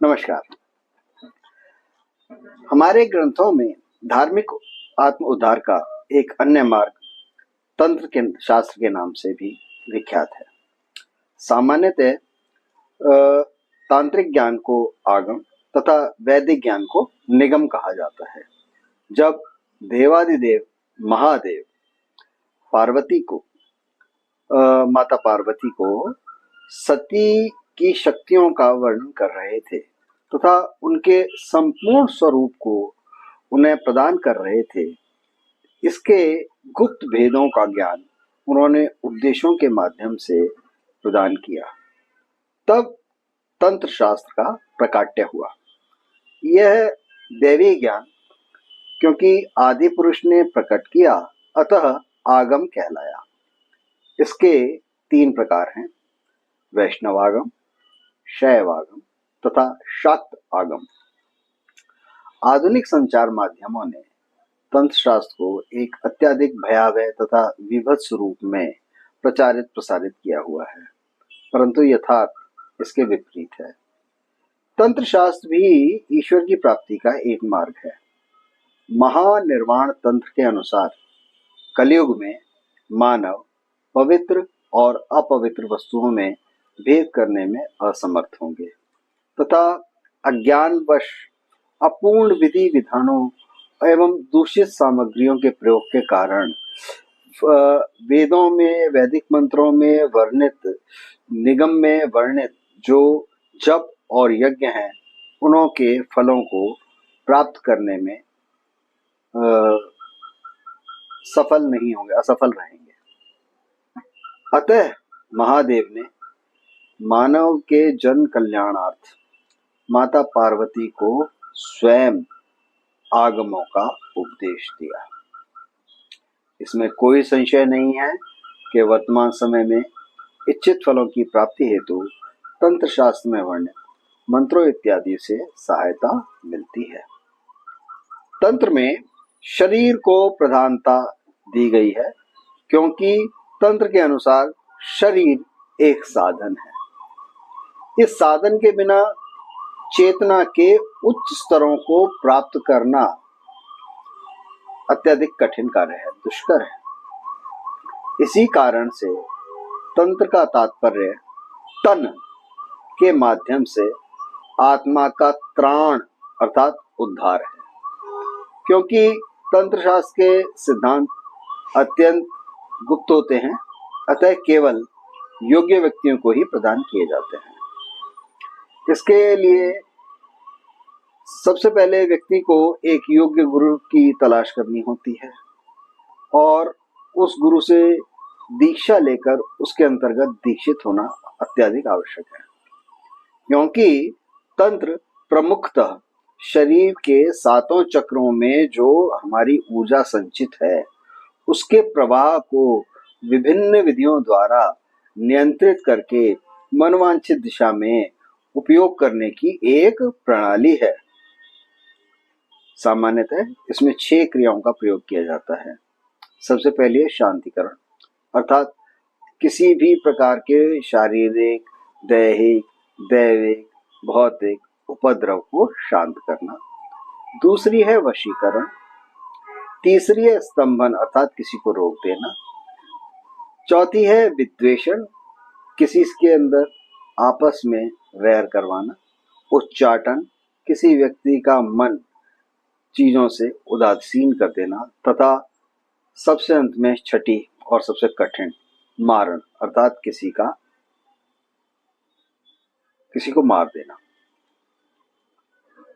नमस्कार। हमारे ग्रंथों में धार्मिक आत्म उद्धार का एक अन्य मार्ग तंत्र के शास्त्र के नाम से भी विख्यात है। सामान्यतः तांत्रिक ज्ञान को आगम तथा वैदिक ज्ञान को निगम कहा जाता है। जब देवादिदेव महादेव माता पार्वती को सती की शक्तियों का वर्णन कर रहे थे तथा उनके संपूर्ण स्वरूप को उन्हें प्रदान कर रहे थे, इसके गुप्त भेदों का ज्ञान उन्होंने उपदेशों के माध्यम से प्रदान किया। तब तंत्र शास्त्र का प्रकाट्य हुआ। यह दैवी ज्ञान क्योंकि आदि पुरुष ने प्रकट किया, अतः आगम कहलाया। इसके 3 प्रकार हैं: वैष्णवागम, शैवागम तथा शाक्त आगम। आधुनिक संचार माध्यमों ने तंत्र शास्त्र को एक अत्यधिक भयावह तथा विभत्स रूप में प्रचारित प्रसारित किया हुआ है, परंतु यथार्थ इसके विपरीत है। तंत्र शास्त्र भी ईश्वर की प्राप्ति का एक मार्ग है। महानिर्वाण तंत्र के अनुसार कलयुग में मानव पवित्र और अपवित्र वस्तुओं में भेद करने में असमर्थ होंगे तथा अज्ञानवश अपूर्ण विधि विधानों एवं दूषित सामग्रियों के प्रयोग के कारण वेदों में, वैदिक मंत्रों में वर्णित, निगम में वर्णित जो जप और यज्ञ हैं, उनों के फलों को प्राप्त करने में सफल नहीं होंगे, असफल रहेंगे। अतः महादेव ने मानव के जन कल्याणार्थ माता पार्वती को स्वयं आगमों का उपदेश दिया। इसमें कोई संशय नहीं है कि वर्तमान समय में इच्छित फलों की प्राप्ति हेतु तंत्र शास्त्र में वर्णित मंत्रों इत्यादि से सहायता मिलती है। तंत्र में शरीर को प्रधानता दी गई है, क्योंकि तंत्र के अनुसार शरीर एक साधन है। इस साधन के बिना चेतना के उच्च स्तरों को प्राप्त करना अत्यधिक कठिन कार्य है, दुष्कर है। इसी कारण से तंत्र का तात्पर्य तन के माध्यम से आत्मा का त्राण अर्थात उद्धार है। क्योंकि तंत्र शास्त्र के सिद्धांत अत्यंत गुप्त होते हैं, अतः केवल योग्य व्यक्तियों को ही प्रदान किए जाते हैं। इसके लिए सबसे पहले व्यक्ति को एक योग्य गुरु की तलाश करनी होती है और उस गुरु से दीक्षा लेकर उसके अंतर्गत दीक्षित होना अत्यधिक आवश्यक है। क्योंकि तंत्र प्रमुखतः शरीर के 7 चक्रों में जो हमारी ऊर्जा संचित है, उसके प्रवाह को विभिन्न विधियों द्वारा नियंत्रित करके मनवांछित दिशा में उपयोग करने की एक प्रणाली है। सामान्यतः इसमें 6 क्रियाओं का प्रयोग किया जाता है। सबसे पहले शांतिकरण, अर्थात किसी भी प्रकार के शारीरिक, दैहिक, दैविक, भौतिक उपद्रव को शांत करना। दूसरी है वशीकरण। तीसरी है स्तंभन, अर्थात किसी को रोक देना। चौथी है विद्वेषण, किसी के अंदर आपस में वैर करवाना। उच्चाटन, किसी व्यक्ति का मन चीजों से उदासीन कर देना। तथा सबसे अंत में छठी और सबसे कठिन मारण, अर्थात किसी को मार देना।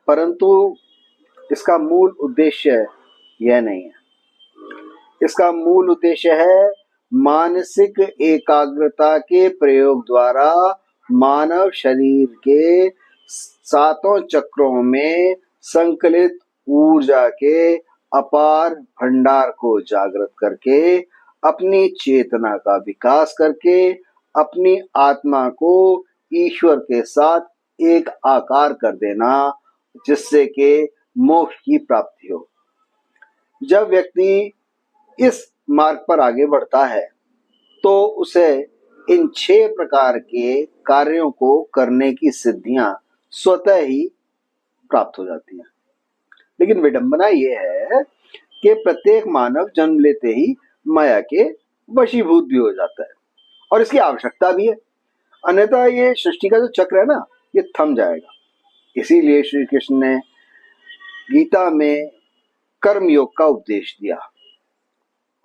परंतु इसका मूल उद्देश्य यह नहीं है। इसका मूल उद्देश्य है मानसिक एकाग्रता के प्रयोग द्वारा मानव शरीर के 7 चक्रों में संकलित ऊर्जा के अपार भंडार को जागृत करके अपनी चेतना का विकास करके अपनी आत्मा को ईश्वर के साथ एक आकार कर देना, जिससे कि मोक्ष की प्राप्ति हो। जब व्यक्ति इस मार्ग पर आगे बढ़ता है तो उसे इन 6 प्रकार के कार्यों को करने की सिद्धियां स्वतः ही प्राप्त हो जाती हैं। लेकिन विडंबना ये है कि प्रत्येक मानव जन्म लेते ही माया के वशीभूत भी हो जाता है, और इसकी आवश्यकता भी है, अन्यथा ये सृष्टि का जो चक्र है ना, ये थम जाएगा। इसीलिए श्री कृष्ण ने गीता में कर्म योग का उपदेश दिया।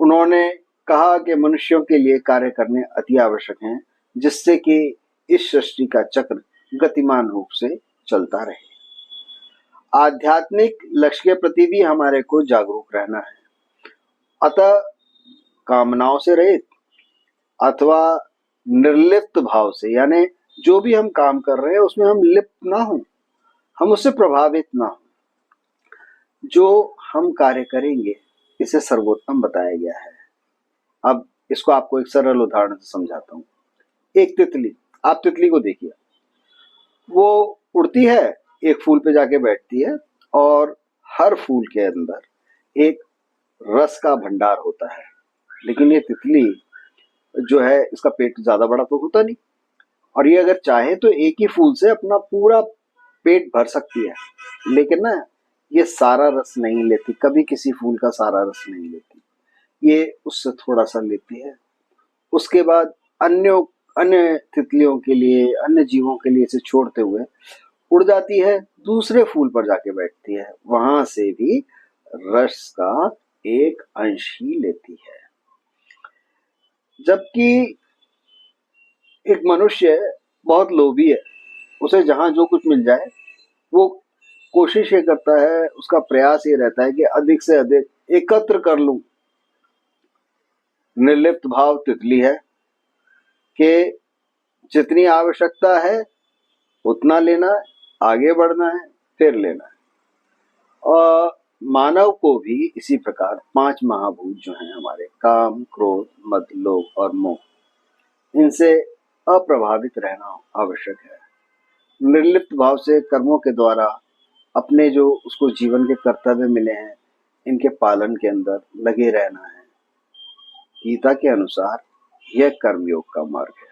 उन्होंने कहा कि मनुष्यों के लिए कार्य करने अति आवश्यक हैं, जिससे कि इस सृष्टि का चक्र गतिमान रूप से चलता रहे। आध्यात्मिक लक्ष्य के प्रति भी हमारे को जागरूक रहना है। अतः कामनाओं से रहित अथवा निर्लिप्त भाव से, यानी जो भी हम काम कर रहे हैं उसमें हम लिप्त ना हो, हम उससे प्रभावित ना हो। जो हम कार्य करेंगे इसे सर्वोत्तम बताया गया है। अब इसको आपको एक सरल उदाहरण से समझाता हूँ। एक तितली, आप तितली को देखिए, वो उड़ती है, एक फूल पे जाके बैठती है, और हर फूल के अंदर एक रस का भंडार होता है। लेकिन ये तितली जो है, इसका पेट ज्यादा बड़ा तो होता नहीं, और ये अगर चाहे तो एक ही फूल से अपना पूरा पेट भर सकती है, लेकिन ना ये सारा रस नहीं लेती, कभी किसी फूल का सारा रस नहीं लेती, ये उससे थोड़ा सा लेती है। उसके बाद अन्य अन्य तितलियों के लिए, अन्य जीवों के लिए इसे छोड़ते हुए उड़ जाती है, दूसरे फूल पर जाके बैठती है, वहां से भी रस का एक अंश ही लेती है। जबकि एक मनुष्य बहुत लोभी है, उसे जहां जो कुछ मिल जाए वो कोशिश ये करता है, उसका प्रयास ये रहता है कि अधिक से अधिक एकत्र कर लूं। निर्लिप्त भाव तितली है कि जितनी आवश्यकता है उतना लेना है, आगे बढ़ना है, फिर लेना है। और मानव को भी इसी प्रकार 5 महाभूत जो हैं हमारे, काम, क्रोध, मद, लोभ और मोह, इनसे अप्रभावित रहना आवश्यक है। निर्लिप्त भाव से कर्मों के द्वारा अपने जो उसको जीवन के कर्तव्य मिले हैं, इनके पालन के अंदर लगे रहना है। गीता के अनुसार यह कर्मयोग का मार्ग है।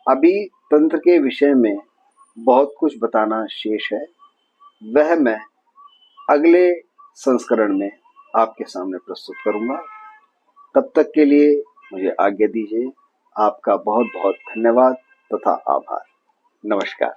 अभी तंत्र के विषय में बहुत कुछ बताना शेष है, वह मैं अगले संस्करण में आपके सामने प्रस्तुत करूंगा। तब तक के लिए मुझे आज्ञा दीजिए। आपका बहुत बहुत धन्यवाद तथा आभार। नमस्कार।